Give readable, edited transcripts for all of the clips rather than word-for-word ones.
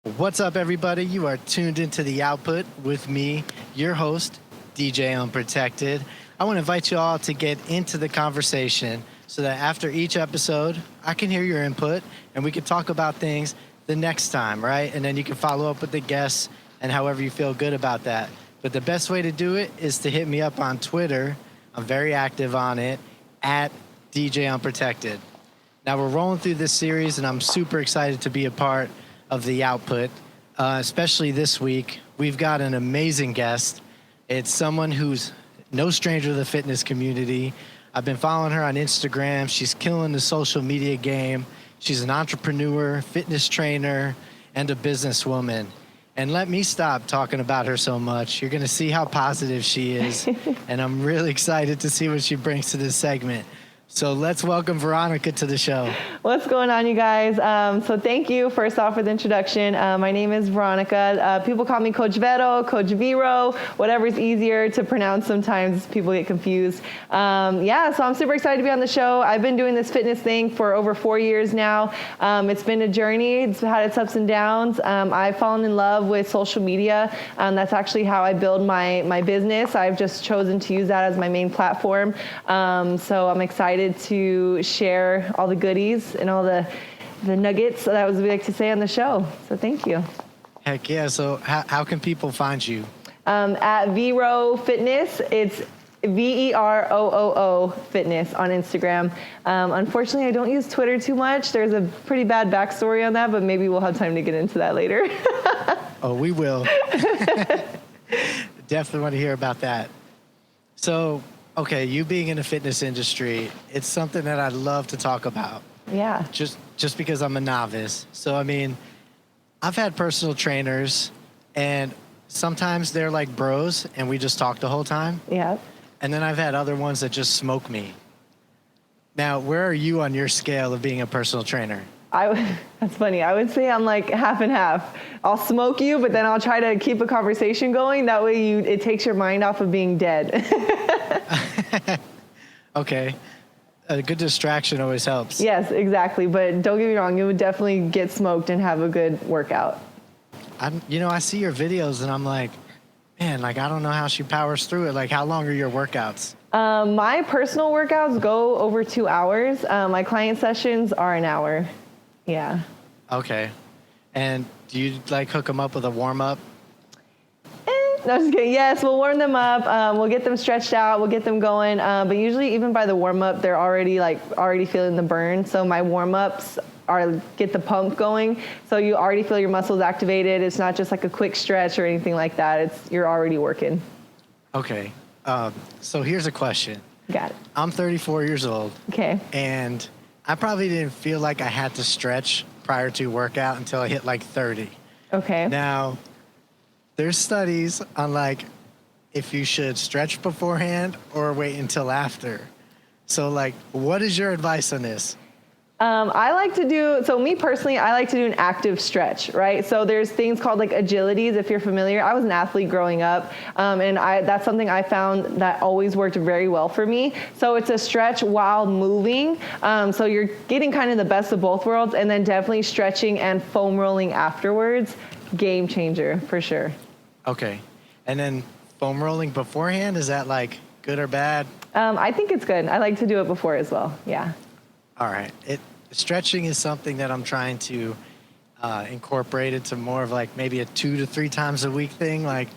What's up, everybody? You are tuned into The Output with me, your host, DJ Unprotected. I want to invite you all to get into the conversation so that after each episode, I can hear your input and we can talk about things the next time, right? And then you can follow up with the guests and however you feel good about that. But the best way to do it is to hit me up on Twitter. I'm very active on it, at DJ Unprotected. Now, we're rolling through this series, and I'm super excited to be a part of The Output, especially this week. We've got an amazing guest. It's someone who's no stranger to the fitness community. I've been following her on Instagram. She's killing the social media game. She's an entrepreneur, fitness trainer, and a businesswoman. And let me stop talking about her so much. You're going to see how positive she is, and I'm really excited to see what she brings to this segment. So let's welcome Veronyca to the show. What's going on, you guys? So thank you, first off, for the introduction. My name is Veronyca. People call me Coach Vero, Coach Vero, whatever's easier to pronounce. Sometimes people get confused. So I'm super excited to be on the show. I've been doing this fitness thing for over 4 years now. It's been a journey. It's had its ups and downs. I've fallen in love with social media. That's actually how I build my business. I've just chosen to use that as my main platform. So I'm excited to share all the goodies and all the nuggets that was we like to say on the show. So thank you. Heck yeah. So how can people find you? At Vero Fitness. It's VEROOO Fitness on Instagram. Unfortunately, I don't use Twitter too much. There's a pretty bad backstory on that, but maybe we'll have time to get into that later. Oh, we will. Definitely want to hear about that. So, okay, you being in the fitness industry, it's something that I'd love to talk about. Yeah. Just because I'm a novice. So, I mean, I've had personal trainers, and sometimes they're like bros, and we just talk the whole time. Yeah. And then I've had other ones that just smoke me. Now, where are you on your scale of being a personal trainer? That's funny. I would say I'm like half and half. I'll smoke you, but then I'll try to keep a conversation going. That way it takes your mind off of being dead. Okay. A good distraction always helps. Yes, exactly. But don't get me wrong. You would definitely get smoked and have a good workout. I see your videos and I'm like, man, I don't know how she powers through it. Like, how long are your workouts? My personal workouts go over 2 hours. My client sessions are an hour. Yeah. Okay. And do you hook them up with a warm up? No, just kidding. Yes, we'll warm them up. We'll get them stretched out. We'll get them going. But usually, even by the warm up, they're already feeling the burn. So my warm ups get the pump going. So you already feel your muscles activated. It's not just like a quick stretch or anything like that. You're already working. Okay. So here's a question. Got it. I'm 34 years old. Okay. And I probably didn't feel like I had to stretch prior to workout until I hit 30. Okay. Now, there's studies on if you should stretch beforehand or wait until after. So what is your advice on this? Me personally, I like to do an active stretch, right? So there's things called agilities, if you're familiar. I was an athlete growing up, and that's something I found that always worked very well for me. So it's a stretch while moving. So you're getting kind of the best of both worlds, and then definitely stretching and foam rolling afterwards. Game changer for sure. Okay. And then foam rolling beforehand, is that good or bad? I think it's good. I like to do it before as well. Yeah. All right. Stretching is something that I'm trying to incorporate into more of maybe a 2 to 3 times a week thing, where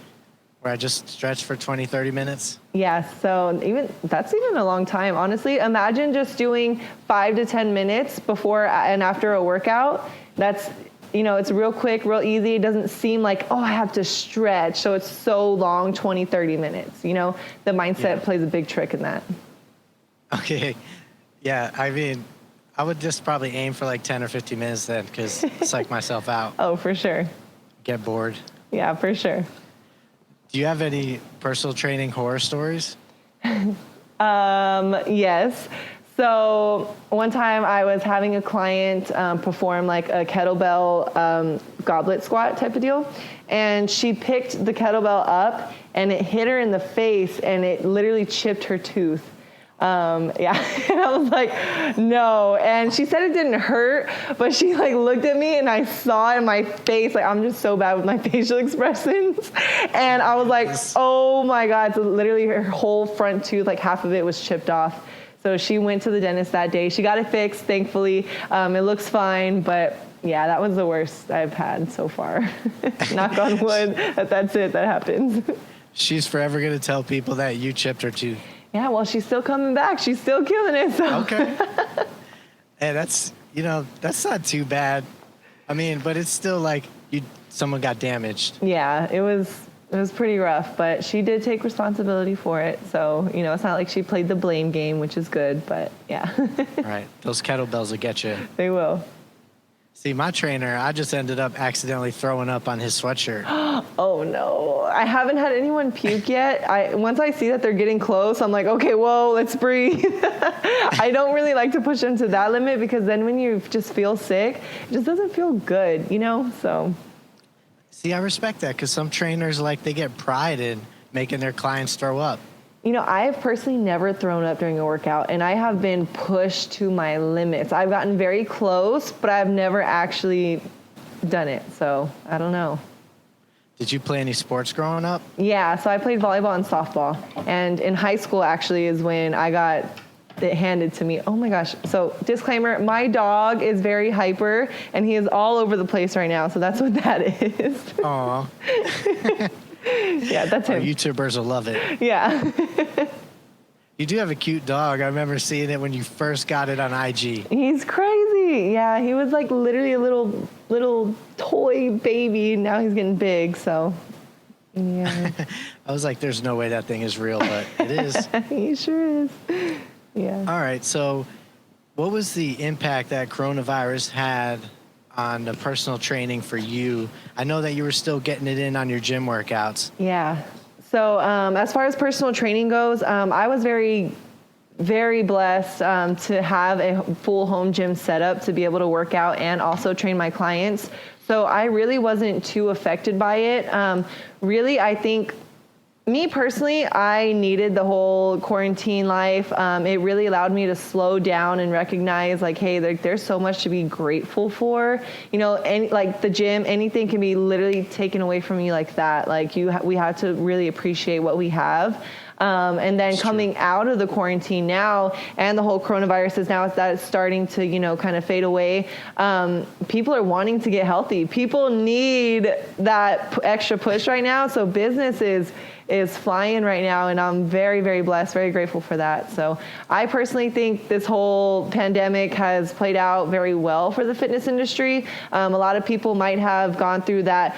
I just stretch for 20, 30 minutes. Yeah. So that's even a long time. Honestly, imagine just doing 5 to 10 minutes before and after a workout. That's, it's real quick, real easy. It doesn't seem like, I have to stretch. So it's so long, 20, 30 minutes. The mindset plays a big trick in that. Okay. Yeah. I would just probably aim for 10 or 15 minutes then, because psych myself out. Oh, for sure. Get bored. Yeah, for sure. Do you have any personal training horror stories? Yes. So one time I was having a client perform a kettlebell goblet squat type of deal. And she picked the kettlebell up and it hit her in the face and it literally chipped her tooth. Yeah, and I was like, no. And she said it didn't hurt, but she like looked at me and I saw it in my face. Like, I'm just so bad with my facial expressions. And I was like, oh my God. So literally her whole front tooth, like half of it was chipped off. So she went to the dentist that day. She got it fixed, thankfully. It looks fine, but yeah, that was the worst I've had so far. Knock on wood, that's it, that happens. She's forever going to tell people that you chipped her tooth. Yeah, well, she's still coming back. She's still killing it. So. Okay. Hey, that's not too bad. I mean, but it's still like someone got damaged. Yeah, it was pretty rough, but she did take responsibility for it. So, it's not like she played the blame game, which is good, but yeah. Right. Those kettlebells will get you. They will. See, my trainer, I just ended up accidentally throwing up on his sweatshirt. Oh, no. I haven't had anyone puke yet. Once I see that they're getting close, I'm like, okay, whoa, let's breathe. I don't really like to push them to that limit because then when you just feel sick, it just doesn't feel good, so. See, I respect that because some trainers, they get pride in making their clients throw up. I have personally never thrown up during a workout, and I have been pushed to my limits. I've gotten very close, but I've never actually done it, so I don't know. Did you play any sports growing up? Yeah, so I played volleyball and softball, and in high school actually is when I got it handed to me. Oh my gosh. So disclaimer, my dog is very hyper, and he is all over the place right now, so that's what that is. Aw. Yeah, that's him. Our YouTubers will love it. Yeah. You do have a cute dog. I remember seeing it when you first got it on IG. He's crazy. Yeah, he was like literally a little toy baby, and now he's getting big, so yeah. I was like, there's no way that thing is real, but it is. He sure is. Yeah. All right, so what was the impact that coronavirus had on the personal training for you? I know that you were still getting it in on your gym workouts. Yeah. So as far as personal training goes, I was very, very blessed to have a full home gym setup to be able to work out and also train my clients. So I really wasn't too affected by it. Really, I think me personally, I needed the whole quarantine life. It really allowed me to slow down and recognize, hey, there's so much to be grateful for. Like the gym, anything can be literally taken away from you like that. We have to really appreciate what we have. And then coming out of the quarantine now, and the whole coronavirus is now that it's starting to, kind of fade away. People are wanting to get healthy. People need that extra push right now. So business is flying right now, and I'm very, very blessed, very grateful for that. So I personally think this whole pandemic has played out very well for the fitness industry. A lot of people might have gone through that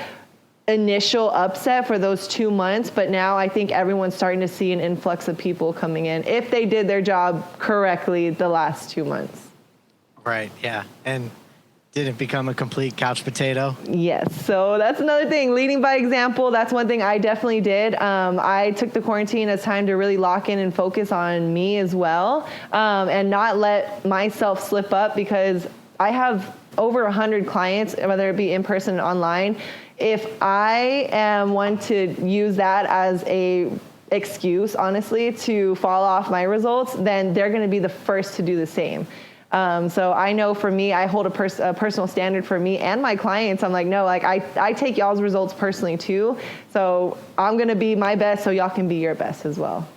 initial upset for those 2 months, but now I think everyone's starting to see an influx of people coming in if they did their job correctly the last 2 months. Right, yeah. And didn't become a complete couch potato. Yes, so that's another thing. Leading by example, that's one thing I definitely did. I took the quarantine as time to really lock in and focus on me as well, and not let myself slip up, because I have over 100 clients, whether it be in person or online. If I am one to use that as a excuse, honestly, to fall off my results, then they're going to be the first to do the same. So I know for me, I hold a personal standard for me and my clients. I'm like, no, I take y'all's results personally too. So I'm going to be my best so y'all can be your best as well.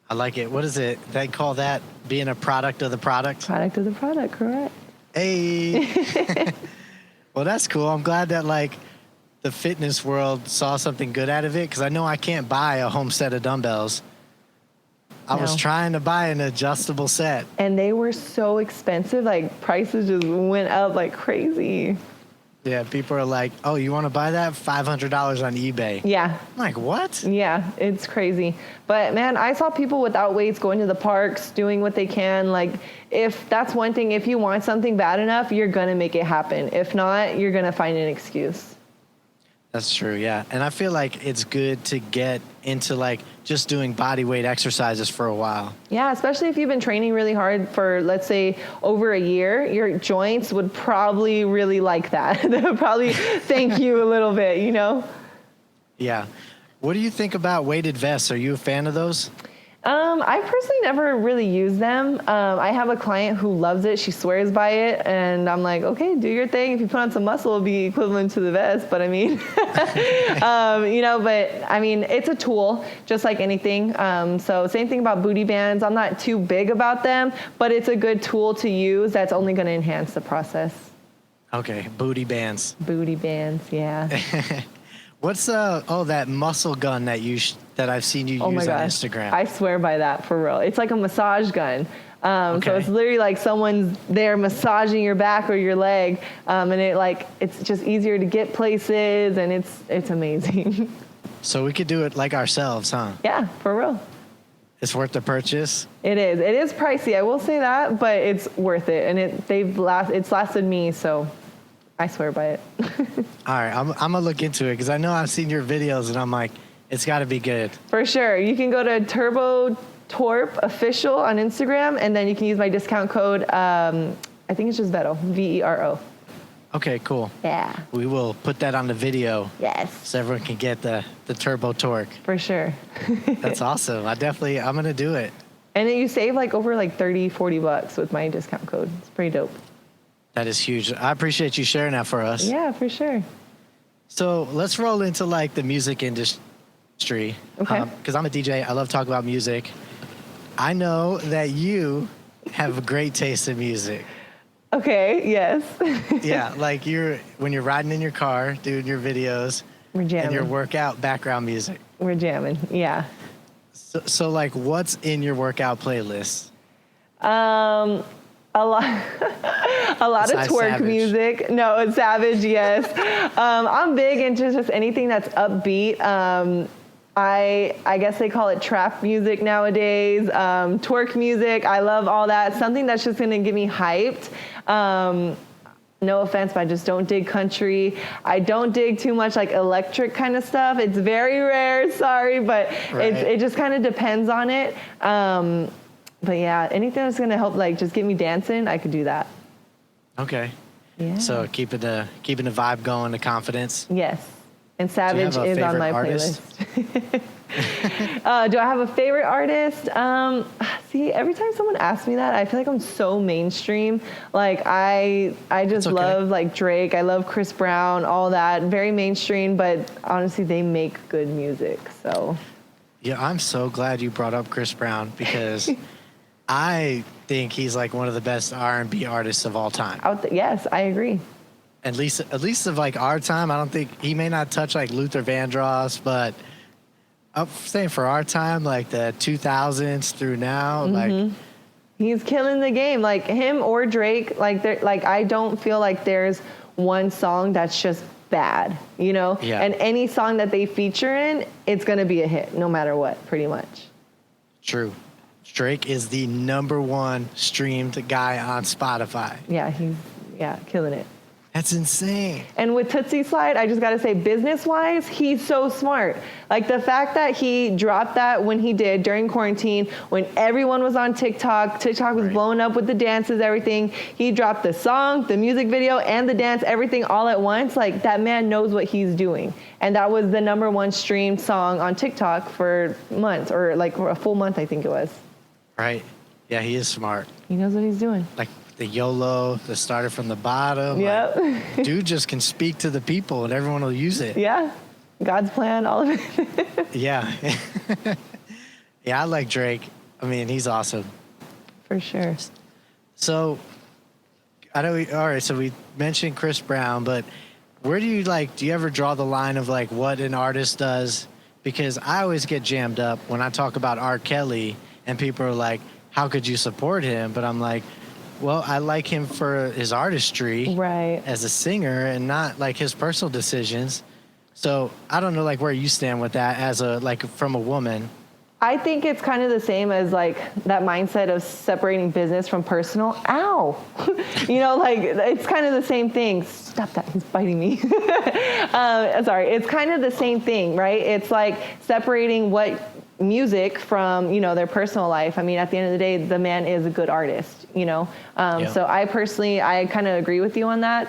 I like it. What is it? They call that being a product of the product? Product of the product, correct. Hey. Well, that's cool. I'm glad that the fitness world saw something good out of it, because I know I can't buy a home set of dumbbells. I was trying to buy an adjustable set. And they were so expensive. Prices just went up like crazy. Yeah, people are like, oh, you want to buy that? $500 on eBay. Yeah. I'm like, what? Yeah, it's crazy. But, man, I saw people without weights going to the parks, doing what they can. If that's one thing, if you want something bad enough, you're going to make it happen. If not, you're going to find an excuse. That's true, yeah. And I feel like it's good to get into just doing body weight exercises for a while. Yeah, especially if you've been training really hard for, let's say, over a year, your joints would probably really like that. They would probably thank you a little bit, Yeah. What do you think about weighted vests? Are you a fan of those? I personally never really use them. I have a client who loves it. She swears by it. And I'm like, okay, do your thing. If you put on some muscle, it'll be equivalent to the vest. But I mean, it's a tool, just like anything. So same thing about booty bands. I'm not too big about them, but it's a good tool to use that's only going to enhance the process. Okay, booty bands. Booty bands, yeah. What's that muscle gun that that I've seen you use on Instagram? I swear by that, for real. It's like a massage gun. So it's literally like someone's there massaging your back or your leg, and it's just easier to get places, and it's amazing. So we could do it like ourselves, huh? Yeah, for real. It's worth the purchase. It is. It is pricey, I will say that, but it's worth it, and it's lasted me, so I swear by it. All right, I'm gonna look into it because I know I've seen your videos, and I'm like, it's got to be good. For sure. You can go to Turbo Torp Official on Instagram, and then you can use my discount code. I think it's just Vero, VERO. Okay, cool. Yeah. We will put that on the video. Yes. So everyone can get the Turbo Torque. For sure. That's awesome. I'm gonna do it. And then you save over $30-$40 with my discount code. It's pretty dope. That is huge. I appreciate you sharing that for us. Yeah, for sure. So let's roll into the music industry. Okay. Because I'm a DJ. I love talking about music. I know that you have a great taste in music. Okay, yes. Yeah, when you're riding in your car, doing your videos. We're jamming. And your workout background music. We're jamming, yeah. So what's in your workout playlist? A lot of twerk Savage. Music. No, it's Savage, yes. I'm big into just anything that's upbeat. I guess they call it trap music nowadays. Twerk music. I love all that. Something that's just going to get me hyped. No offense, but I just don't dig country. I don't dig too much electric kind of stuff. It's very rare, sorry, but right. it just kind of depends on it. But yeah, anything that's gonna help just get me dancing, I could do that. Okay. Yeah. So keeping the vibe going, the confidence. Yes. And Savage is on my artist? playlist. Do I have a favorite artist? See, every time someone asks me that, I feel like I'm so mainstream. I just love Drake. I love Chris Brown, all that. Very mainstream, but honestly, they make good music. So. Yeah, I'm so glad you brought up Chris Brown because I think he's one of the best R&B artists of all time. Yes, I agree. At least of our time. I don't think he may not touch Luther Vandross, but I'm saying for our time, the 2000s through now, he's killing the game. Him or Drake, I don't feel there's one song that's just bad, Yeah. And any song that they feature in, it's gonna be a hit, no matter what, pretty much. True. Drake is the #1 streamed guy on Spotify. Yeah, he's killing it. That's insane. And with Tootsie Slide, I just got to say, business-wise, he's so smart. The fact that he dropped that when he did during quarantine, when everyone was on TikTok was blowing up with the dances, everything. He dropped the song, the music video, and the dance, everything all at once. That man knows what he's doing. And that was the #1 streamed song on TikTok for months, or a full month, I think it was. Right. Yeah, he is smart. He knows what he's doing. The YOLO, the started from the bottom. Yep. Dude just can speak to the people and everyone will use it. Yeah. God's plan, all of it. Yeah. Yeah, I like Drake. I mean, he's awesome. For sure. So, so we mentioned Chris Brown, but where do you do you ever draw the line of what an artist does? Because I always get jammed up when I talk about R. Kelly and people are like, how could you support him? But I'm like, well, I like him for his artistry as a singer and not his personal decisions. So I don't know like where you stand with that as a like from a woman. I think it's kind of the same as like that mindset of separating business from personal. Ow, you know, like it's kind of the same thing. Stop that, he's biting me. Sorry, it's kind of the same thing, right? It's like separating what music from, you know, their personal life. I mean, at the end of the day, the man is a good artist, you know? So I personally, I kind of agree with you on that.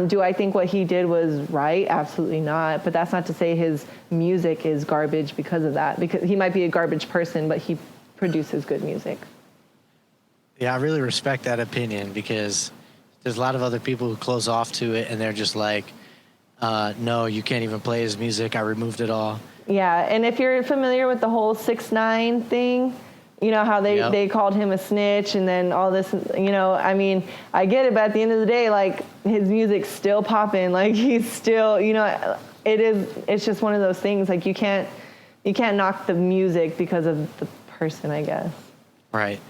Do I think what he did was right? Absolutely not. But that's not to say his music is garbage because of that, because he might be a garbage person, but he produces good music. Yeah, I really respect that opinion because there's a lot of other people who close off to it and they're just like, no, you can't even play his music. I removed it all. Yeah, and if you're familiar with the whole 6ix9ine thing, you know how they called him a snitch and then all this, you know, I mean, I get it, but at the end of the day, like, his music's still popping. Like, he's still, you know, it's just one of those things. Like, you can't knock the music because of the person, I guess. Right.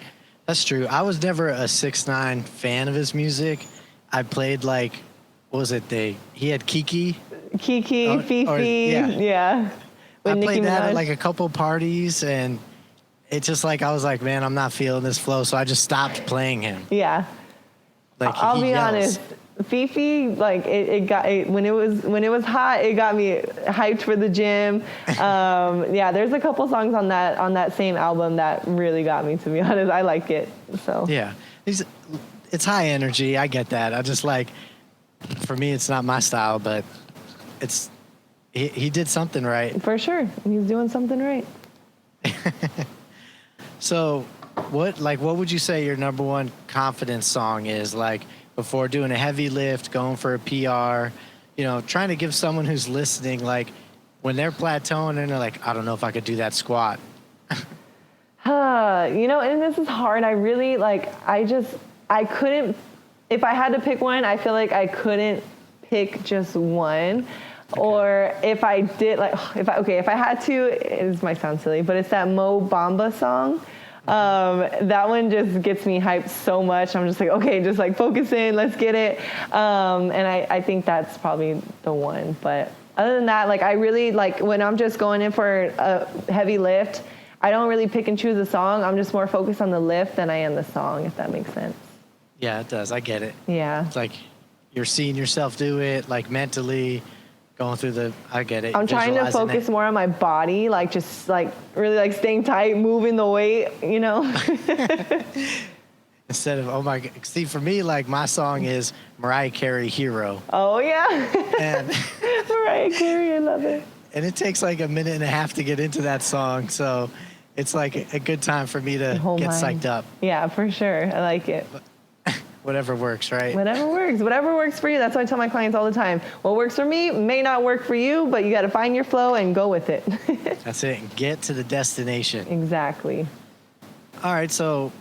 That's true. I was never a 6ix9ine fan of his music. I played, like, what was it? He had Kiki, Fifi, yeah. I played that at like a couple parties, and it's just like I was like, man, I'm not feeling this flow, so I just stopped playing him. Yeah, like I'll be honest, Fifi, like when it was hot, it got me hyped for the gym. Yeah, there's a couple songs on that same album that really got me. To be honest, I like it. So yeah, it's high energy. I get that. I just like, for me, it's not my style, but it's. He did something right. For sure. He's doing something right. So, what would you say your number one confidence song is? Like, before doing a heavy lift, going for a PR, you know, trying to give someone who's listening, like, when they're plateauing and they're like, I don't know if I could do that squat. You know, and this is hard. I really, like, I couldn't, if I had to pick one, I feel like I couldn't pick just one. Okay. Or if I did, like, if I had to, this might sound silly, but it's that Mo Bamba song. That one just gets me hyped so much. I'm just like, okay, just like focus in, let's get it. And I think that's probably the one. But other than that, like, I really, like, when I'm just going in for a heavy lift, I don't really pick and choose a song. I'm just more focused on the lift than I am the song, if that makes sense. Yeah, it does. I get it. Yeah. It's like you're seeing yourself do it, like, mentally. Going through I get it. I'm trying to focus more on my body, like, just like really like staying tight, moving the weight, you know. Instead of, oh my God. See, for me, like, my song is Mariah Carey, Hero. Oh yeah. And Mariah Carey, I love it. And it takes like a minute and a half to get into that song, so it's like a good time for me to get psyched up. Yeah, for sure. I like it. Whatever works, right? Whatever works for you. That's what I tell my clients all the time. What works for me may not work for you, but you got to find your flow and go with it. That's it. Get to the destination. Exactly. All right. So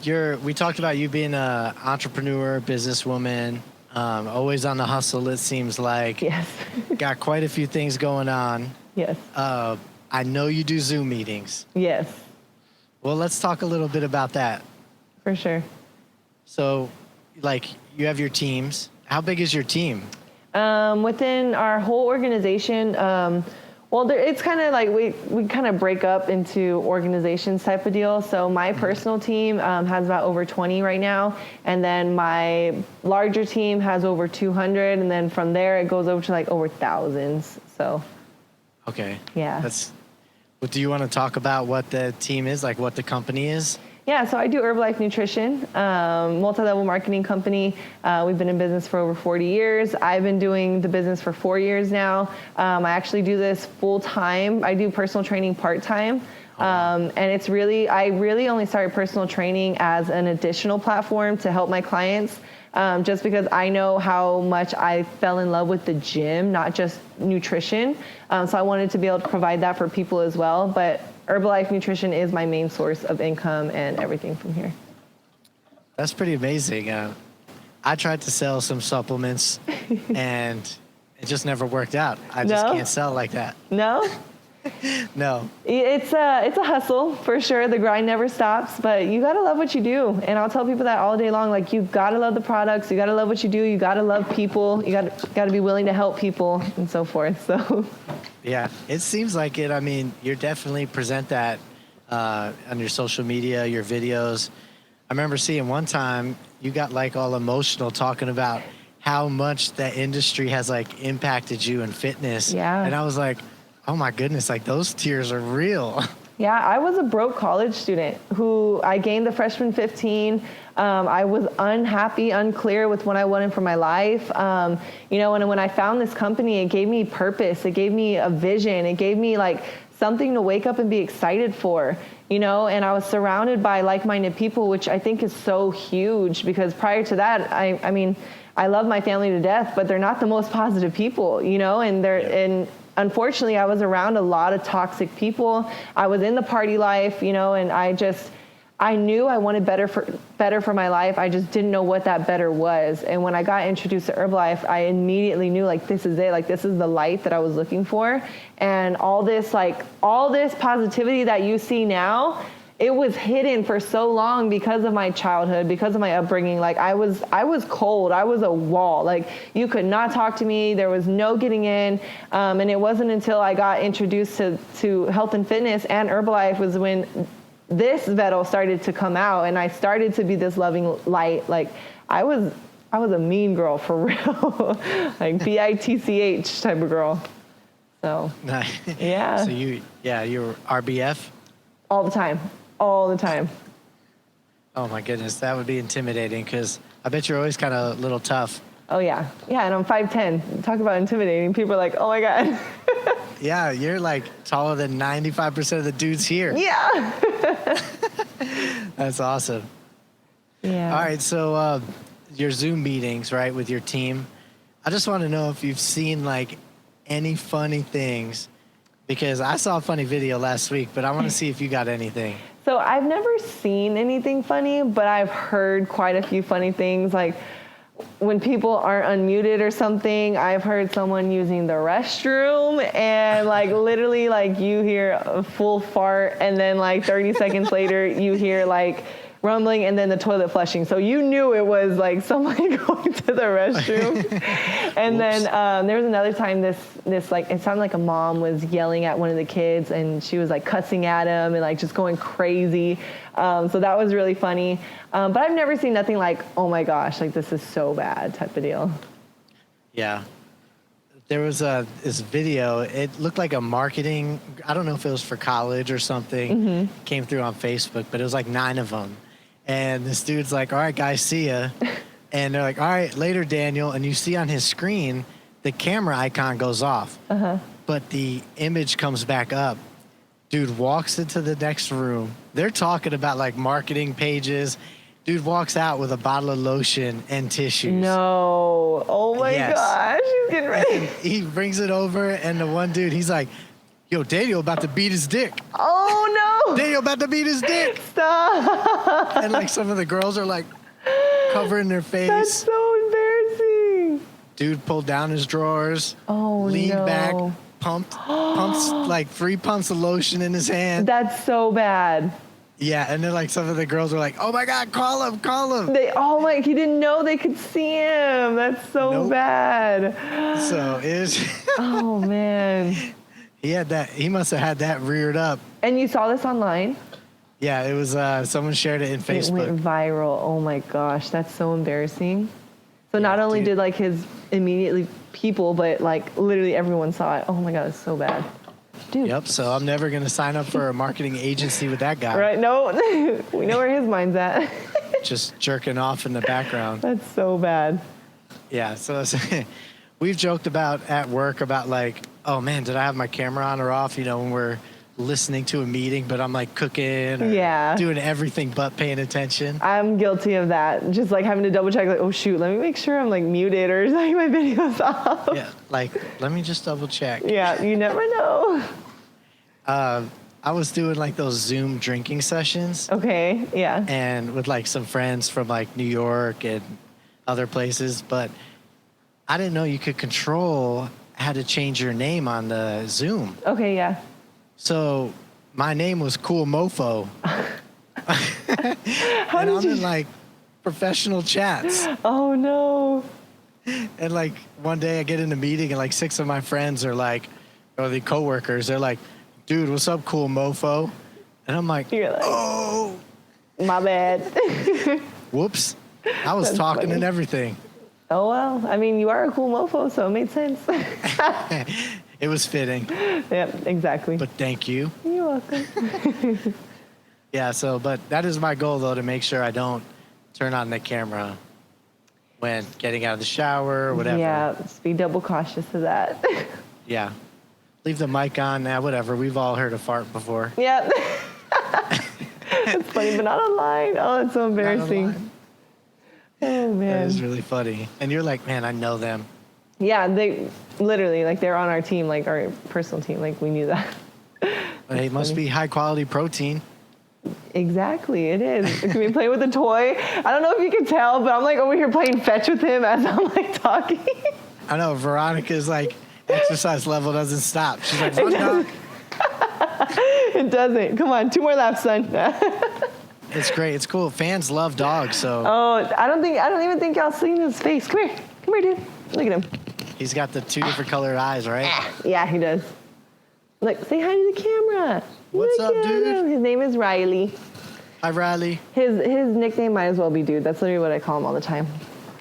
we talked about you being an entrepreneur, businesswoman, always on the hustle, it seems like. Yes. Got quite a few things going on. Yes. I know you do Zoom meetings. Yes. Well, let's talk a little bit about that. For sure. So, like, you have your teams. How big is your team? Within our whole organization, it's kind of like we kind of break up into organizations type of deal. So my personal team has about over 20 right now, and then my larger team has over 200, and then from there it goes over to like over thousands. So. Okay. Yeah. What do you want to talk about? What the team is, like what the company is? Yeah, so I do Herbalife Nutrition, multi-level marketing company. We've been in business for over 40 years. I've been doing the business for 4 years now. I actually do this full time. I do personal training part-time. And I really only started personal training as an additional platform to help my clients, just because I know how much I fell in love with the gym, not just nutrition. So I wanted to be able to provide that for people as well. But Herbalife Nutrition is my main source of income and everything from here. That's pretty amazing. I tried to sell some supplements and it just never worked out. I just can't sell like that. No? No. It's a hustle for sure. The grind never stops, but you got to love what you do. And I'll tell people that all day long, like, you got to love the products. You got to love what you do. You got to love people. You got to be willing to help people and so forth. So. Yeah, it seems like it. I mean, you definitely present that on your social media, your videos. I remember seeing one time you got like all emotional talking about how much that industry has like impacted you in fitness. Yeah. And I was like, oh my goodness, like those tears are real. Yeah, I was a broke college student who I gained the freshman 15. I was unhappy, unclear with what I wanted for my life. And when I found this company, it gave me purpose. It gave me a vision. It gave me like something to wake up and be excited for, you know, and I was surrounded by like-minded people, which I think is so huge, because prior to that, I mean, I love my family to death, but they're not the most positive people, you know, and unfortunately I was around a lot of toxic people. I was in the party life, you know, and I knew I wanted better for my life. I just didn't know what that better was. And when I got introduced to Herbalife, I immediately knew, like, this is it. Like, this is the light that I was looking for. And all this positivity that you see now, it was hidden for so long because of my childhood, because of my upbringing. Like, I was cold. I was a wall. Like, you could not talk to me. There was no getting in. And it wasn't until I got introduced to health and fitness and Herbalife was when this Vettel started to come out, and I started to be this loving light. Like, I was a mean girl for real, like BITCH type of girl. So yeah. So you were RBF all the time. Oh my goodness, that would be intimidating, because I bet you're always kind of a little tough. Oh yeah, and I'm 5'10". Talk about intimidating. People are like, oh my god. Yeah, you're like taller than 95% of the dudes here. Yeah. That's awesome. Yeah. All right, so your Zoom meetings, right, with your team, I just want to know if you've seen like any funny things, because I saw a funny video last week, but I want to see if you got anything. So I've never seen anything funny, but I've heard quite a few funny things. Like, when people aren't unmuted or something, I've heard someone using the restroom, and like literally like you hear a full fart, and then like 30 seconds later you hear like rumbling, and then the toilet flushing. So you knew it was like someone going to the restroom. And then there was another time this like, it sounded like a mom was yelling at one of the kids, and she was like cussing at him and like just going crazy. So that was really funny. But I've never seen nothing like, oh my gosh, like this is so bad type of deal. Yeah. There was this video. It looked like a marketing, I don't know if it was for college or something, came through on Facebook, but it was like 9 of them. And this dude's like, all right, guys, see ya. And they're like, all right, later, Daniel. And you see on his screen, the camera icon goes off, but the image comes back up. Dude walks into the next room. They're talking about like marketing pages. Dude walks out with a bottle of lotion and tissues. No. Oh my gosh. He's getting ready. And he brings it over, and the one dude, he's like, yo, Daniel about to beat his dick. Oh no. Daniel about to beat his dick. Stop. And like some of the girls are like covering their face. That's so embarrassing. Dude pulled down his drawers. Oh, leaned back, pumps like 3 pumps of lotion in his hand. That's so bad. Yeah, and then like some of the girls are like, "Oh my God, call him!" He didn't know they could see him. That's so bad. So it was. Oh man. He must have had that reared up. And you saw this online? Yeah, it was. Someone shared it in Facebook. It went viral. Oh my gosh, that's so embarrassing. So not only did like his immediately people, but like literally everyone saw it. Oh my God, it's so bad. Dude. Yep, so I'm never going to sign up for a marketing agency with that guy. Right, no, we know where his mind's at. Just jerking off in the background. That's so bad. Yeah, so we've joked about at work about like, oh man, did I have my camera on or off? You know, when we're listening to a meeting, but I'm like cooking or doing everything but paying attention. I'm guilty of that. Just like having to double check, like, oh shoot, let me make sure I'm like muted or like my video's off. Yeah, like let me just double check. Yeah, you never know. I was doing like those Zoom drinking sessions. Okay, yeah. And with like some friends from like New York and other places, but I didn't know you could control how to change your name on the Zoom. Okay, yeah. So my name was Cool Mofo. How and did I'm in like professional chats. Oh no. And like one day I get in a meeting and like 6 of my friends are like, or the coworkers, they're like, dude, what's up, Cool Mofo? And I'm like, oh. My bad. Whoops. I was talking funny. and everything. Oh well, I mean, you are a cool mofo, so it made sense. It was fitting. Yep, exactly. But thank you. You're welcome. Yeah, but that is my goal, though, to make sure I don't turn on the camera when getting out of the shower or whatever. Yeah, just be double cautious of that. Yeah. Leave the mic on now. Whatever. We've all heard a fart before. Yeah. It's funny, but not online. Oh, it's so embarrassing. Oh, man. That is really funny. And you're like, man, I know them. Yeah, they literally, like, they're on our team, like, our personal team. Like, we knew that. It must be high-quality protein. Exactly, it is. Can we play with a toy? I don't know if you can tell, but I'm, like, over here playing fetch with him as I'm, like, talking. I know. Veronica's, like, exercise level doesn't stop. She's like, run, dog. It doesn't. Come on, 2 more laps, son. It's great. It's cool. Fans love dogs, so. Oh, I don't even think y'all seen his face. Come here, dude. Look at him. He's got the 2 different colored eyes, right? Yeah, he does. Look, say hi to the camera. What's Look up, at dude? him. His name is Riley. Hi, Riley. His nickname might as well be Dude. That's literally what I call him all the time.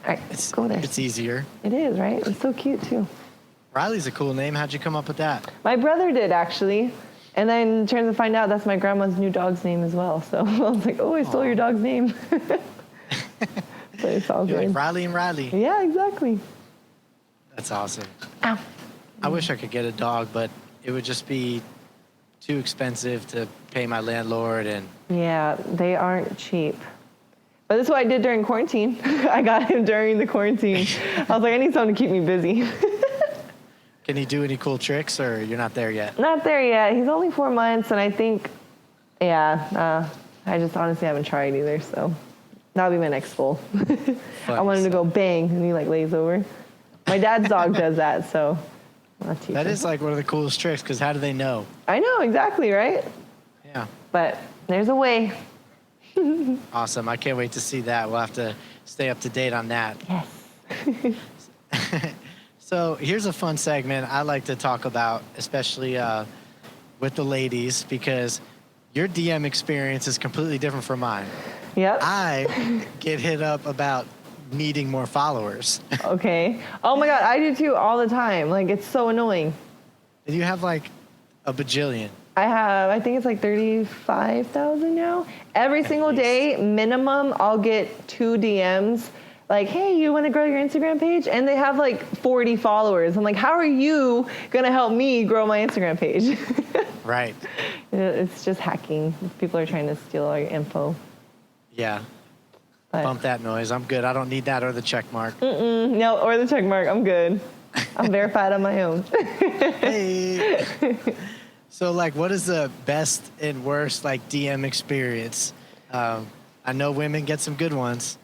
All right, go there. It's easier. It is, right? It's so cute, too. Riley's a cool name. How'd you come up with that? My brother did, actually. And then turns to find out that's my grandma's new dog's name as well. So I was like, oh, I stole your dog's name. But it's all You're good. like Riley and Riley. Yeah, exactly. That's awesome. Ow. I wish I could get a dog, but it would just be too expensive to pay my landlord and. Yeah, they aren't cheap. But this is what I did during quarantine. I got him during the quarantine. I was like, I need someone to keep me busy. Can he do any cool tricks, or you're not there yet? Not there yet. He's only 4 months, and I think, I just honestly haven't tried either, so that'll be my next goal. I want him to go bang, and he, like, lays over. My dad's dog does that, so I'll teach him. That is, like, one of the coolest tricks, because how do they know? I know, exactly, right? Yeah. But there's a way. Awesome. I can't wait to see that. We'll have to stay up to date on that. Yes. So here's a fun segment I like to talk about, especially with the ladies, because your DM experience is completely different from mine. Yep. I get hit up about needing more followers. Okay. Oh, my God, I do, too, all the time. Like, it's so annoying. And you have, like, a bajillion. I think it's like 35,000 now. Every single day, minimum, I'll get 2 DMs. Like, hey, you want to grow your Instagram page? And they have like 40 followers. I'm like, how are you going to help me grow my Instagram page? Right. It's just hacking. People are trying to steal our info. Yeah. But, Bump that noise. I'm good. I don't need that or the check mark. no, or the check mark. I'm good. I'm verified on my own. Hey. So, like, what is the best and worst, like, DM experience? I know women get some good ones.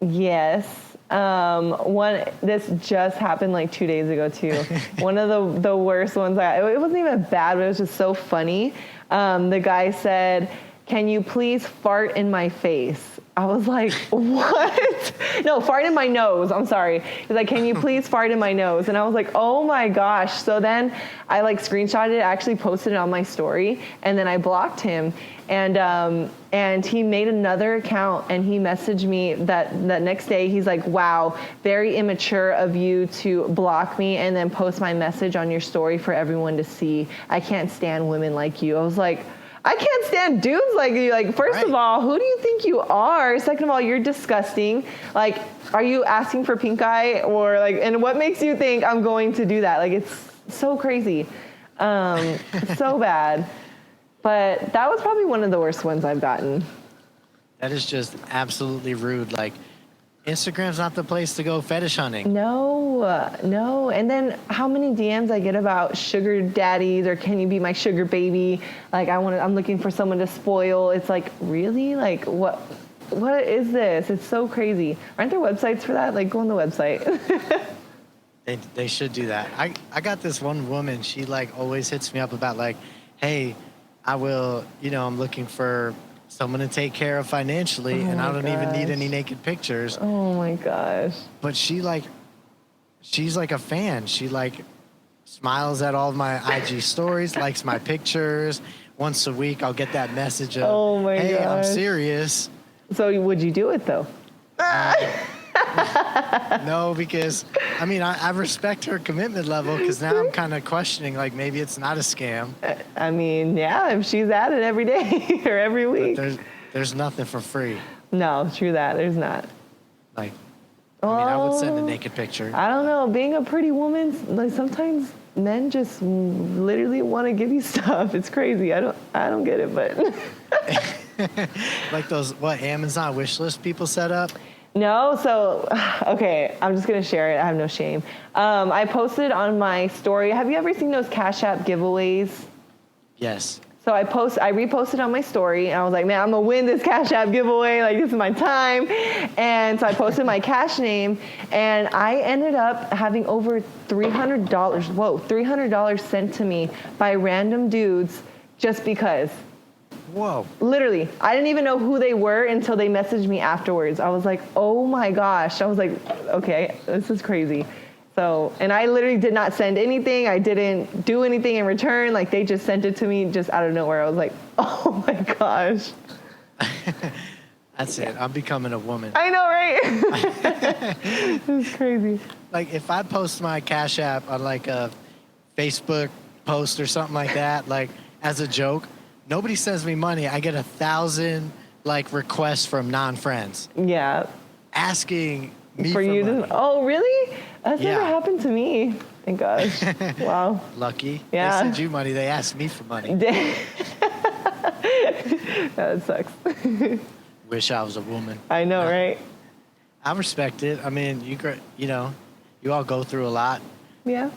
Yes. This just happened like 2 days ago too. One of the worst ones. It wasn't even bad, but it was just so funny. The guy said, "Can you please fart in my face?" I was like, what? No, fart in my nose. I'm sorry. He's like, "Can you please fart in my nose?" And I was like, oh my gosh. So then I like screenshotted it, actually posted it on my story, and then I blocked him. And he made another account, and he messaged me that next day. He's like, "Wow, very immature of you to block me and then post my message on your story for everyone to see. I can't stand women like you." I was like, I can't stand dudes like you. Like, first of all, who do you think you are? Second of all, you're disgusting. Like, are you asking for pink eye? Or like, and what makes you think I'm going to do that? Like, it's so crazy. So bad. But that was probably one of the worst ones I've gotten. That is just absolutely rude. Like, Instagram's not the place to go fetish hunting. No. And then how many DMs I get about sugar daddies or can you be my sugar baby? Like, I'm looking for someone to spoil. It's like, really? Like, what is this? It's so crazy. Aren't there websites for that? Like, go on the website. They should do that. I got this one woman. She, like, always hits me up about, like, hey, I'm looking for someone to take care of financially, and I don't even need any naked pictures. Oh my gosh. But she's like a fan. She, like, smiles at all of my IG stories, likes my pictures. Once a week, I'll get that message of, oh my hey, gosh. I'm serious. So would you do it, though? No, because, I mean, I respect her commitment level, because now I'm kind of questioning, like, maybe it's not a scam. I mean, yeah, if she's at it every day or every week. But there's nothing for free. No, true that. There's not. Like, I mean, I would send a naked picture. I don't know. Being a pretty woman, like, sometimes men just literally want to give you stuff. It's crazy. I don't get it, but Like those, Amazon wish list people set up? no. So, okay, I'm just going to share it. I have no shame. I posted on my story. Have you ever seen those Cash App giveaways? Yes. So I reposted on my story, and I was like, man, I'm gonna win this Cash App giveaway. Like, this is my time. And so I posted my cash name, and I ended up having over $300 sent to me by random dudes just because. Whoa. Literally, I didn't even know who they were until they messaged me afterwards. I was like, oh my gosh. I was like, okay, this is crazy. So, and I literally did not send anything. I didn't do anything in return. Like, they just sent it to me just out of nowhere. I was like, oh my gosh. That's it. I'm becoming a woman. I know, right? It's crazy. Like, if I post my Cash App on like a Facebook post or something like that, like as a joke, nobody sends me money. I get 1,000 like requests from non-friends Yeah. asking me For you money. to, oh, really? That's Yeah. never happened to me. Thank gosh. Wow. Lucky. Yeah. They send you money. They ask me for money. That sucks. Wish I was a woman. I know, right? I respect it. I mean, you all go through a lot. Yeah.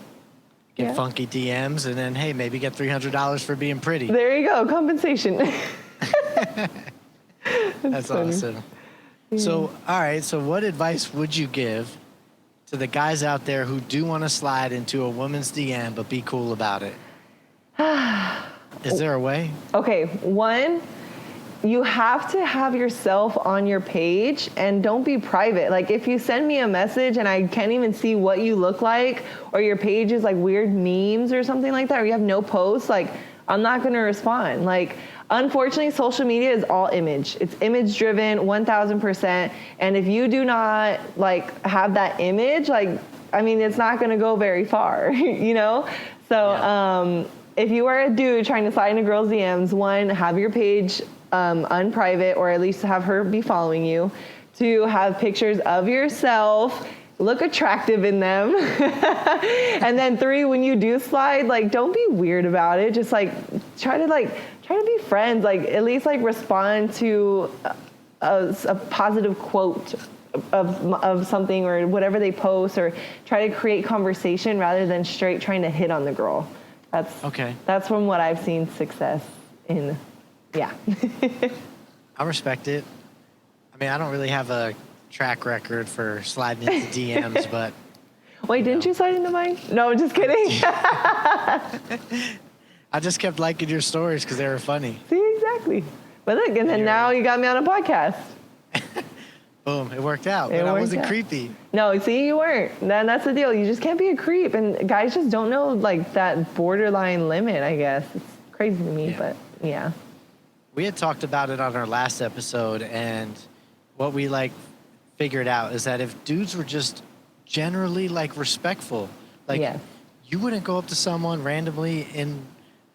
Get Yeah. funky DMs, and then, hey, maybe get $300 for being pretty. There you go. Compensation. That's funny. awesome. So, all right. So what advice would you give to the guys out there who do want to slide into a woman's DM but be cool about it? Is there a way? Okay, one, you have to have yourself on your page and don't be private. Like, if you send me a message and I can't even see what you look like, or your page is like weird memes or something like that, or you have no posts, like, I'm not going to respond. Like, unfortunately, social media is all image. It's image driven 1000%. And if you do not like have that image, like, I mean, it's not going to go very far, you know? So, Yeah. If you are a dude trying to slide into girls' DMs, one, have your page unprivate, or at least have her be following you. Two, have pictures of yourself, look attractive in them. And then three, when you do slide, like, don't be weird about it. Just like try to be friends. Like, at least like respond to a positive quote of something or whatever they post, or try to create conversation rather than straight trying to hit on the girl. That's from what I've seen success in. Yeah. I respect it. I mean, I don't really have a track record for sliding into DMs, but... Wait, didn't you slide into mine? No, just kidding. I just kept liking your stories because they were funny. See, exactly. But look, and then now you got me on a podcast. Boom, it worked out. But I wasn't creepy. No, see, you weren't. That's the deal. You just can't be a creep. And guys just don't know, like, that borderline limit, I guess. It's crazy to me, but yeah. We had talked about it on our last episode, and what we, like, figured out is that if dudes were just generally, like, respectful, like, you wouldn't go up to someone randomly in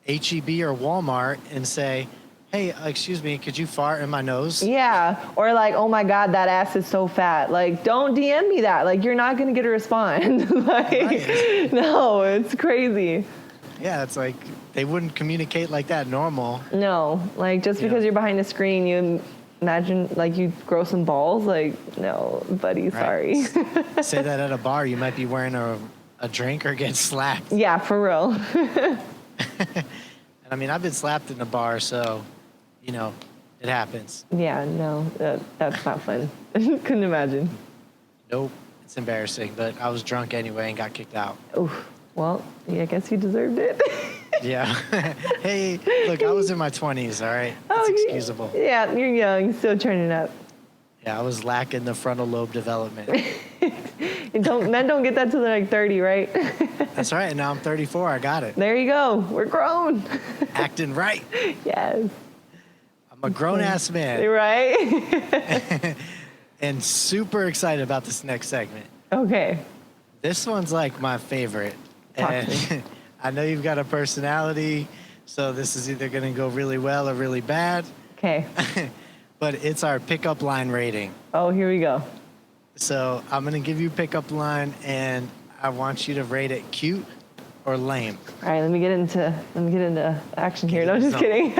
H-E-B or Walmart and say, hey, excuse me, could you fart in my nose? Yeah, or like, oh my God, that ass is so fat. Like, don't DM me that. Like, you're not gonna get a response. Like, right. No, it's crazy. Yeah, it's like they wouldn't communicate like that normal. No, like just because you're behind a screen, you imagine like you grow some balls. Like, no, buddy, sorry. Say that at a bar, you might be wearing a drink or get slapped. Yeah, for real. And I mean, I've been slapped in a bar, so, you know, it happens. Yeah, no, that's not fun. Couldn't imagine. Nope, it's embarrassing, but I was drunk anyway and got kicked out. Oof. Well, yeah, I guess you deserved it. Yeah. Hey, look, I was in my 20s, all right? It's excusable. Yeah, you're young, still turning up. Yeah, I was lacking the frontal lobe development. Men don't get that till they're like 30, right? That's right, and now I'm 34, I got it. There you go, we're grown. Acting right. Yes. I'm a grown-ass man. Right? And super excited about this next segment. Okay. This one's like my favorite. And I know you've got a personality, so this is either going to go really well or really bad. Okay. But it's our pickup line rating. Oh, here we go. So I'm going to give you a pickup line, and I want you to rate it cute, or lame? All right, let me get into action here. No, just kidding.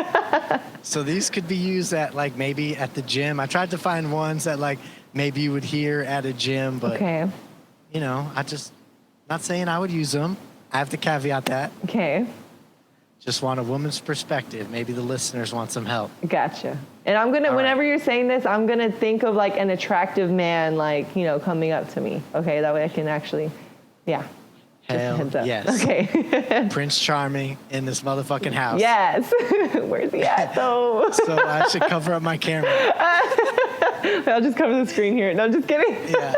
So these could be used at like maybe at the gym. I tried to find ones that like maybe you would hear at a gym, but Okay. you know, not saying I would use them. I have to caveat that. Okay. Just want a woman's perspective. Maybe the listeners want some help. Gotcha. And I'm gonna, whenever you're saying this, I'm gonna think of like an attractive man, like, you know, coming up to me. Okay, that way I can actually, yeah. Hell Heads up. yes. Okay. Prince Charming in this motherfucking house. Yes. Where's he at though? So I should cover up my camera. I'll just cover the screen here. No, just kidding. Yeah.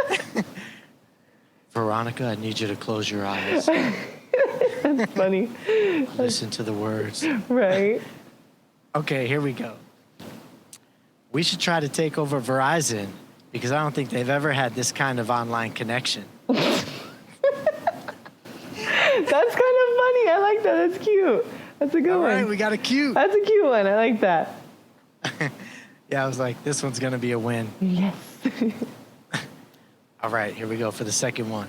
Veronica, I need you to close your eyes. That's funny. Listen to the words. Right. Okay, here we go. We should try to take over Verizon because I don't think they've ever had this kind of online connection. That's kind of funny. I like that. That's cute. That's a good one. All right, we got a cute. That's a cute one. I like that. Yeah, I was like, this one's going to be a win. Yes. All right, here we go for the second one.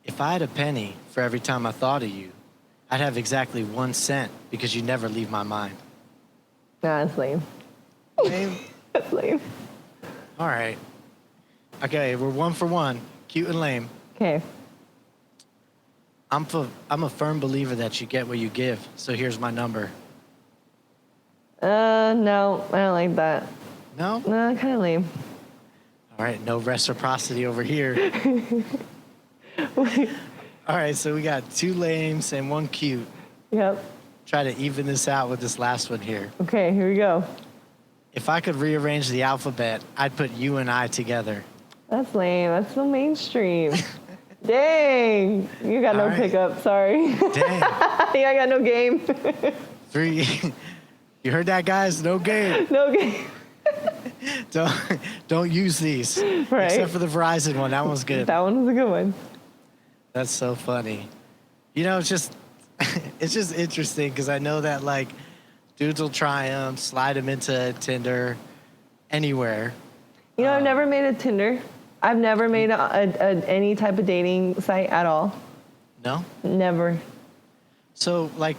If I had a penny for every time I thought of you, I'd have exactly 1 cent because you never leave my mind. Nah, that's lame. Lame? That's lame. All right. Okay, we're 1 for 1. Cute and lame. Okay. I'm a firm believer that you get what you give, so here's my number. No, I don't like that. No? No, kind of lame. All right, no reciprocity over here. All right, so we got 2 lames and 1 cute. Yep. Try to even this out with this last one here. Okay, here we go. If I could rearrange the alphabet, I'd put you and I together. That's lame. That's so mainstream. Dang. You got no All right. pickup. Sorry. Dang. Yeah, I got no game. 3. You heard that, guys? No game. No game. Don't use these. Right. Except for the Verizon one. That one's good. That one was a good one. That's so funny. You know, it's just interesting because I know that like dudes will try them, slide them into Tinder, anywhere. You know, I've never made a Tinder. I've never made any type of dating site at all. No? Never. So like,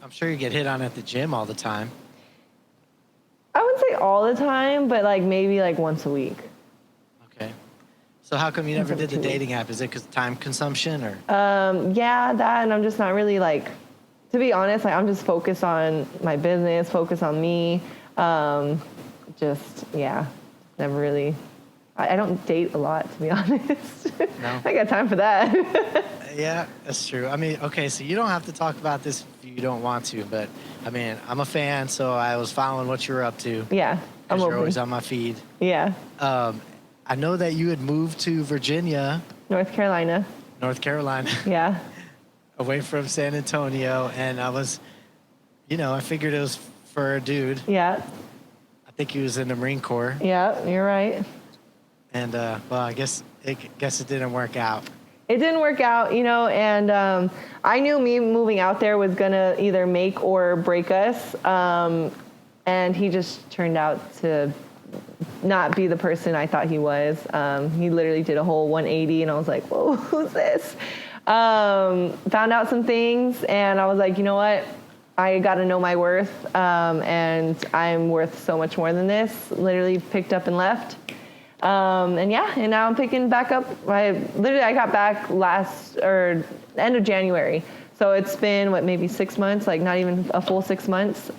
I'm sure you get hit on at the gym all the time. I wouldn't say all the time, but like maybe like once a week. Okay. So how come you never did the 2 weeks. dating app? Is it because time consumption or? Yeah, that, and I'm just not really like, to be honest, like I'm just focused on my business, focused on me. Never really. I don't date a lot, to be honest. No? I got time for that. Yeah, that's true. I mean, okay, so you don't have to talk about this if you don't want to, but I mean, I'm a fan, so I was following what you were up to. Yeah, I'm You're open. always on my feed. Yeah, I know that you had moved to Virginia, North Carolina. North Carolina, Yeah, away from San Antonio, and I was, I figured it was for a dude. yeah, I think he was in the Marine Corps, yeah. You're right. and well, I guess it didn't work out. It didn't work out, and I knew me moving out there was gonna either make or break us. And he just turned out to not be the person I thought he was. He literally did a whole 180, and I was like, whoa, who's this? Found out some things, and I was like, you know what? I got to know my worth, and I'm worth so much more than this. Literally picked up and left. And now I'm picking back up. I got back end of January. So it's been, maybe 6 months, like not even a full 6 months.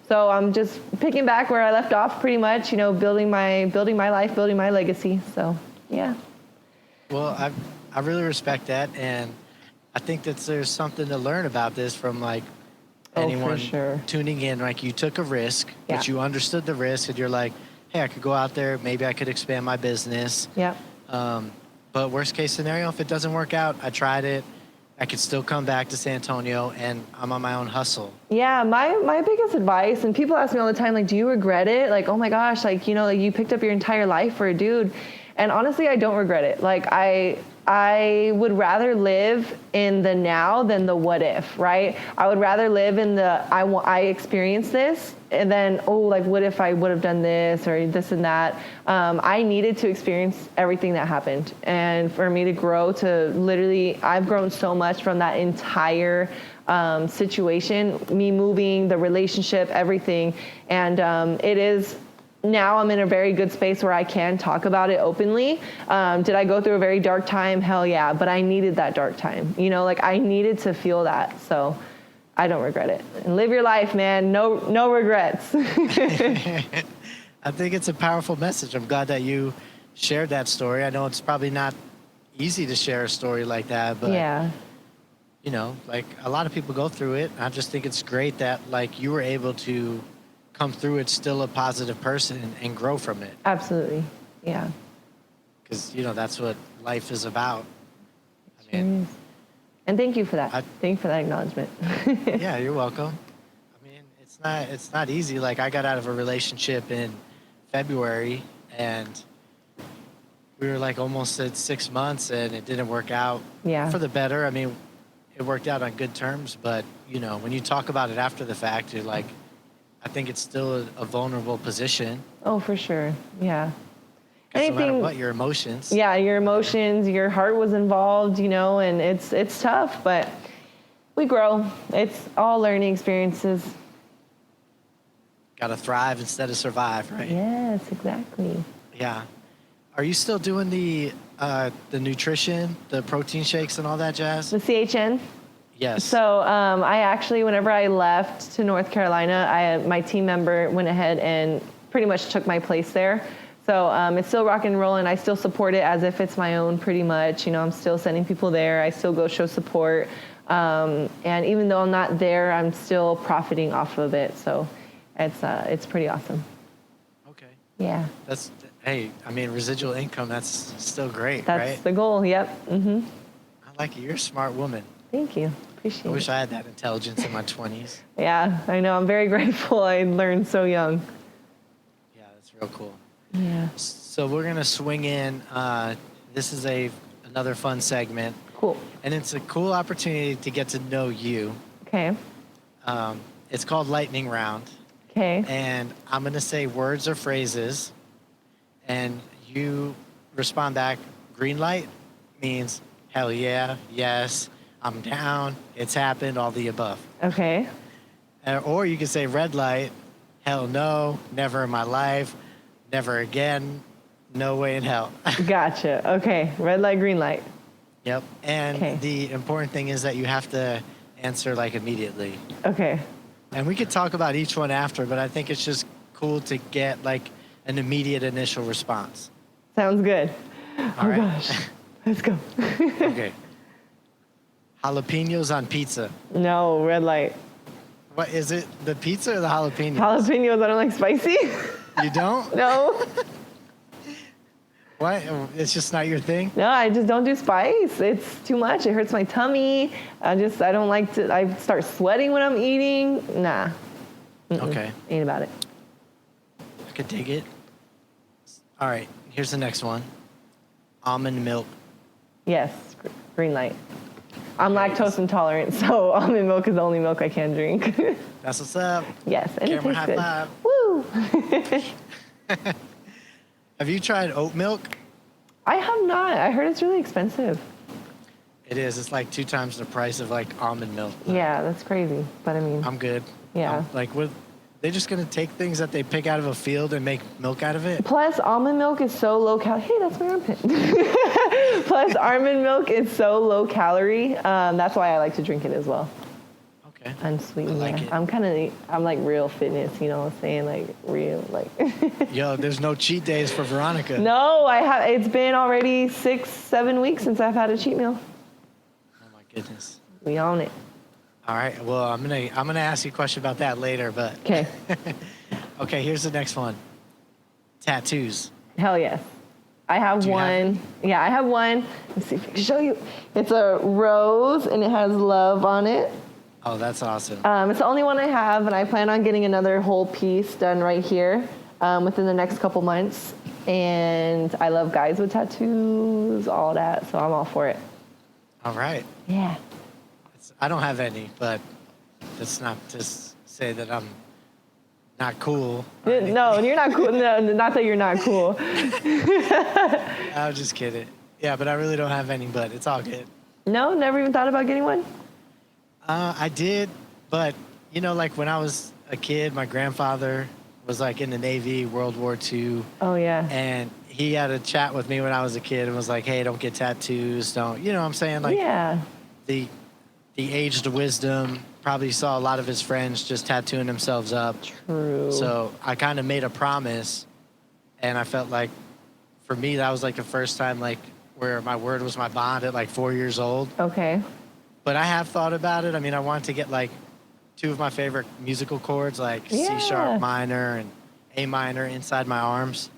So I'm just picking back where I left off pretty much, building my life, building my legacy. So, yeah. Well, I really respect that. And I think that there's something to learn about this from like anyone for sure. tuning in. Like you took a risk, but you understood the risk and you're like, hey, I could go out there. Maybe I could expand my business. Yeah. But worst case scenario, if it doesn't work out, I tried it. I could still come back to San Antonio, and I'm on my own hustle. Yeah, my biggest advice, and people ask me all the time, like, do you regret it? Like, oh my gosh, like, like you picked up your entire life for a dude. And honestly, I don't regret it. Like, I I would rather live in the now than the what if, right? I would rather live in the I experienced this, and then, oh, like, what if I would have done this or this and that? I needed to experience everything that happened. And for me to grow to literally, I've grown so much from that entire situation, me moving, the relationship, everything. And it is, now I'm in a very good space where I can talk about it openly. Did I go through a very dark time? Hell yeah. But I needed that dark time. You know, like, I needed to feel that. So I don't regret it. And live your life, man. No regrets. I think it's a powerful message. I'm glad that you shared that story. I know it's probably not easy to share a story like that, but Yeah. you know, like, a lot of people go through it. I just think it's great that, like, you were able to come through it still a positive person and grow from it. Absolutely. Yeah. Because, you know, that's what life is about. I Sure mean, is. And thank you for that. Thank you for that acknowledgement. yeah, you're welcome. I mean, it's not easy. Like, I got out of a relationship in February, and we were like almost at 6 months, and it didn't work out Yeah. for the better. I mean, it worked out on good terms, but, you know, when you talk about it after the fact, you're like, I think it's still a vulnerable position. Oh, for sure. Yeah. 'Cause no matter what, your emotions. Yeah, your emotions, your heart was involved, you know, and it's tough, but we grow. It's all learning experiences. Got to thrive instead of survive, right? Yes, exactly. Yeah. Are you still doing the nutrition, the protein shakes and all that jazz? The CHN. Yes. So I actually, whenever I left to North Carolina, my team member went ahead and pretty much took my place there. So it's still rock and roll, and I still support it as if it's my own pretty much. You know, I'm still sending people there. I still go show support. And even though I'm not there, I'm still profiting off of it. So it's pretty awesome. Okay. Yeah. Hey, I mean, residual income, that's still great, That's right? the goal. Yep. Mm-hmm. I like it. You're a smart woman. Thank you. Appreciate I wish it. I had that intelligence in my 20s. Yeah, I know. I'm very grateful. I learned so young. Yeah, that's real cool. Yeah. So we're going to swing in. This is another fun segment. Cool. And it's a cool opportunity to get to know you. Okay. It's called Lightning Round. Okay. And I'm going to say words or phrases, and you respond back. Green light means hell yeah, yes, I'm down, it's happened, all the above. Okay. Or you can say red light, hell no, never in my life, never again, no way in hell. Gotcha. Okay. Red light, green light. Yep. And Okay. the important thing is that you have to answer, like, immediately. Okay. And we could talk about each one after, but I think it's just cool to get, like, an immediate initial response. Sounds good. All Oh right. gosh. Let's go. Okay. Jalapenos on pizza. No, red light. What is it? The pizza or the jalapenos? Jalapenos, I don't like spicy. You don't? No. What? It's just not your thing? No, I just don't do spice. It's too much. It hurts my tummy. I don't like to, I start sweating when I'm eating. Nah. Okay. Ain't about it. I could dig it. All right. Here's the next one. Almond milk. Yes, green light. I'm lactose intolerant, so almond milk is the only milk I can drink. That's what's up. Yes, and Camera it high tastes five. good. Woo! Have you tried oat milk? I have not. I heard it's really expensive. It is. It's like 2 times the price of, like, almond milk. Yeah, that's crazy. But I mean, I'm good. yeah. Like, they just going to take things that they pick out of a field and make milk out of it? Plus, almond milk is so low calorie. Hey, that's my armpit. Plus, almond milk is so low calorie. That's why I like to drink it as well. Okay. Unsweetened. I like it. I'm like real fitness, you know what I'm saying? Like real, like. Yo, there's no cheat days for Veronyca. No, I have. It's been already 6-7 weeks since I've had a cheat meal. Oh my goodness. We own it. All right. Well, I'm gonna ask you a question about that later, but Okay. okay. Here's the next one. Tattoos. Hell yes. I have Do you one. have Yeah, I have one. Let's see if I can show you. It's a rose and it has love on it. Oh, that's awesome. It's the only one I have, and I plan on getting another whole piece done right here within the next couple months. And I love guys with tattoos, all that. So I'm all for it. All right. Yeah. I don't have any, but that's not to say that I'm not cool. No, you're not cool. No, not that you're not cool. I was just kidding. Yeah, but I really don't have any, but it's all good. No, never even thought about getting one? I did, but, like when I was a kid, my grandfather was like in the Navy, World War II. Oh, yeah. And he had a chat with me when I was a kid and was like, hey, don't get tattoos. Don't, what I'm saying? Like, yeah. The age to wisdom, probably saw a lot of his friends just tattooing themselves up. True. So I kind of made a promise, and I felt like for me that was like the first time like where my word was my bond at like 4 years old. Okay. But I have thought about it. I mean, I wanted to get like two of my favorite musical chords, like C sharp minor and A minor inside my arms.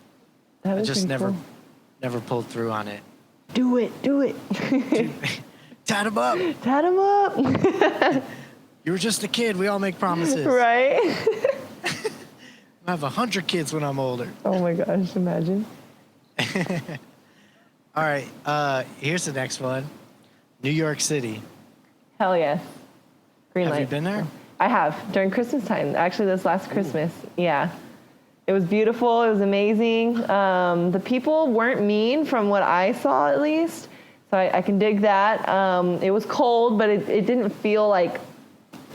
I just never pulled through on it. Do it. Tat him up. Tat him up. You were just a kid. We all make promises. Right. I have 100 kids when I'm older. Oh my gosh, imagine. All right. Here's the next one. New York City. Hell yes. Green light. Have you been there? I have, during Christmas time. Actually, this last Christmas. Yeah. It was beautiful. It was amazing. The people weren't mean from what I saw, at least. So I can dig that. It was cold, but it didn't feel like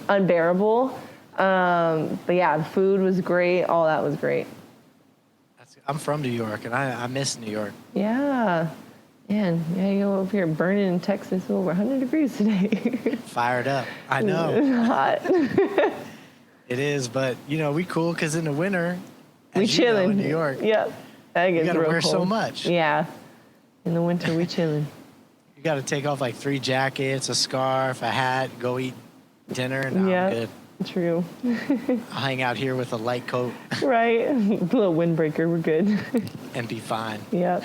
unbearable. But yeah, the food was great. All that was great. I'm from New York, and I miss New York. Yeah. Man, yeah, you go over here burning in Texas, over 100 degrees today. Fired up. I know. It's hot. It is, but, we cool because in the winter, we chilling in New York. Yep. That gets you got to wear cold. so much. Yeah. In the winter, we chilling. You got to take off like 3 jackets, a scarf, a hat, go eat dinner. No, I'm good. True. I'll hang out here with a light coat. Right. A little windbreaker. We're good. And be fine. Yep.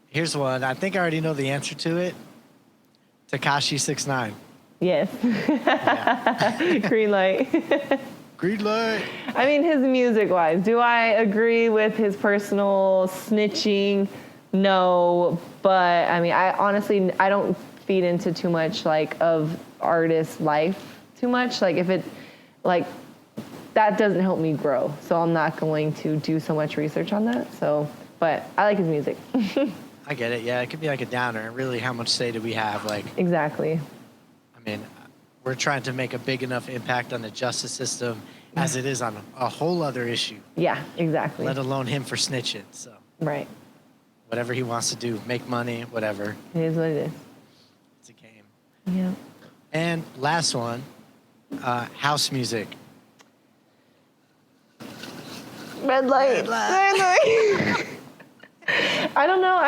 Here's one. I think I already know the answer to it. Tekashi 6ix9ine. Yes. Yeah. Green light. Green light. I mean, his music-wise, do I agree with his personal snitching? No, but I mean, I don't feed into too much like of artist life too much. Like if it, like that doesn't help me grow, so I'm not going to do so much research on that. So, but I like his music. I get it. Yeah, it could be like a downer. Really, how much say do we have? Like exactly. I mean, we're trying to make a big enough impact on the justice system as it is on a whole other issue. Yeah, exactly. Let alone him for snitching. So right. Whatever he wants to do, make money, whatever. It is what it is. It's a game. Yeah. And last one, house music. Red light. Red light. I don't know.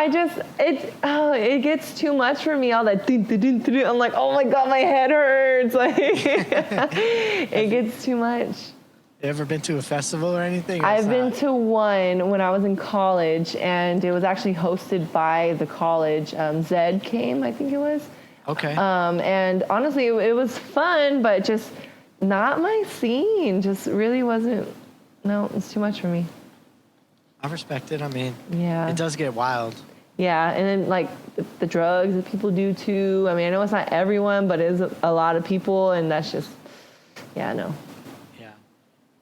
It gets too much for me. All that. I'm like, oh my god, my head hurts. Like, it gets too much. You ever been to a festival or anything? I've been to one when I was in college, and it was actually hosted by the college. Zed came, I think it was. Okay. And honestly, it was fun, but just not my scene. Just really wasn't. No, it's too much for me. I respect it. I mean, yeah, it does get wild. Yeah, and then like the drugs that people do too. I mean, I know it's not everyone, but it is a lot of people, and that's just, yeah, no. Yeah.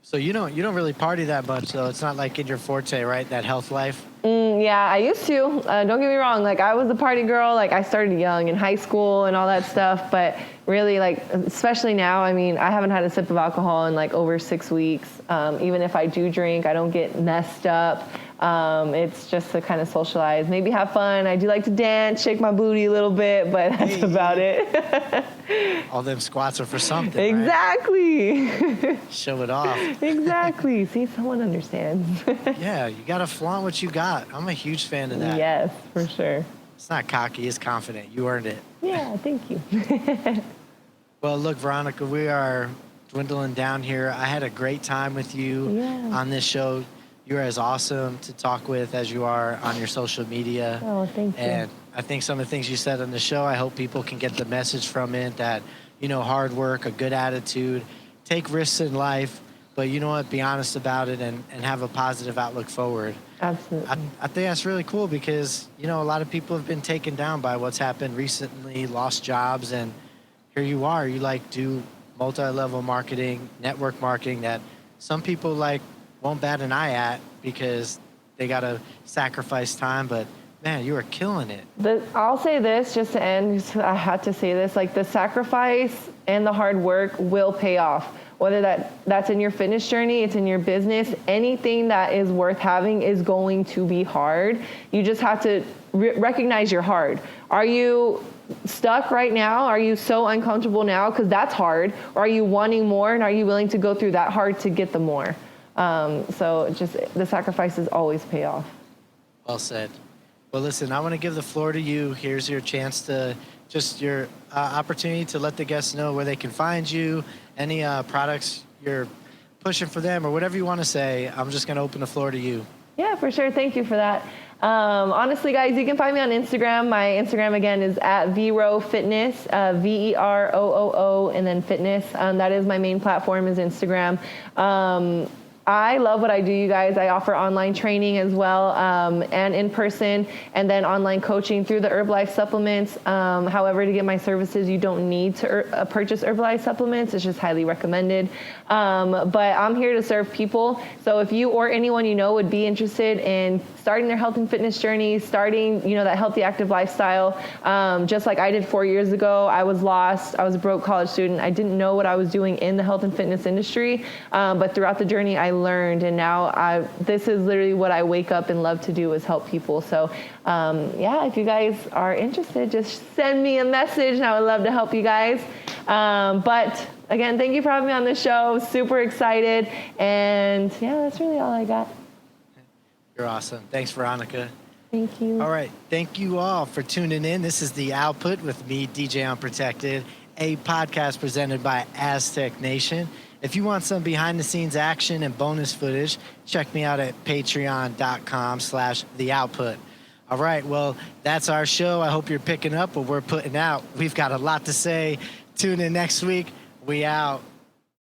So you don't really party that much, though. It's not like in your forte, right? That health life. Yeah, I used to. Don't get me wrong. Like I was a party girl. Like I started young in high school and all that stuff. But really, like especially now, I mean, I haven't had a sip of alcohol in like over 6 weeks. Even if I do drink, I don't get messed up. It's just to kind of socialize, maybe have fun. I do like to dance, shake my booty a little bit, but that's about it. All them squats are for something. Exactly. Right? Show it off. Exactly. See, someone understands. Yeah, you got to flaunt what you got. I'm a huge fan of that. Yes, for sure. It's not cocky, it's confident. You earned it. Yeah, thank you. Well, look, Veronica, we are dwindling down here. I had a great time with you on this show. You're as awesome to talk with as you are on your social media. Oh, thank you. And I think some of the things you said on the show, I hope people can get the message from it that, hard work, a good attitude, take risks in life, but you know what? Be honest about it and have a positive outlook forward. Absolutely. I think that's really cool because, you know, a lot of people have been taken down by what's happened recently, lost jobs, and here you are. You like do multi-level marketing, network marketing that some people like won't bat an eye at because they got to sacrifice time, but man, you are killing it. I'll say this just to end. I had to say this. Like the sacrifice and the hard work will pay off. Whether that's in your fitness journey, it's in your business, anything that is worth having is going to be hard. You just have to recognize you're hard. Are you stuck right now? Are you so uncomfortable now? Because that's hard. Or are you wanting more, and are you willing to go through that hard to get the more? So just the sacrifices always pay off. Well said. Well, listen, I want to give the floor to you. Here's your chance to just your opportunity to let the guests know where they can find you, any products you're pushing for them, or whatever you want to say. I'm just going to open the floor to you. Yeah, for sure. Thank you for that. Honestly, guys, you can find me on Instagram. My Instagram, again, is at Vero Fitness, Veroo, and then fitness. That is my main platform, is Instagram. I love what I do, you guys. I offer online training as well, and in person, and then online coaching through the Herbalife supplements. However, to get my services, you don't need to purchase Herbalife supplements. It's just highly recommended. But I'm here to serve people. So if you or anyone you know would be interested in starting their health and fitness journey, starting, that healthy, active lifestyle, just like I did 4 years ago, I was lost. I was a broke college student. I didn't know what I was doing in the health and fitness industry. But throughout the journey, I learned, and now this is literally what I wake up and love to do, is help people. So if you guys are interested, just send me a message and I would love to help you guys. But again, thank you for having me on the show. Super excited. And that's really all I got. You're awesome. Thanks, Veronyca. Thank you. All right. Thank you all for tuning in. This is The Output with me, DJ Unprotected, a podcast presented by Aztec Nation. If you want some behind-the-scenes action and bonus footage, check me out at patreon.com/theoutput. All right, well, that's our show. I hope you're picking up what we're putting out. We've got a lot to say. Tune in next week. We out.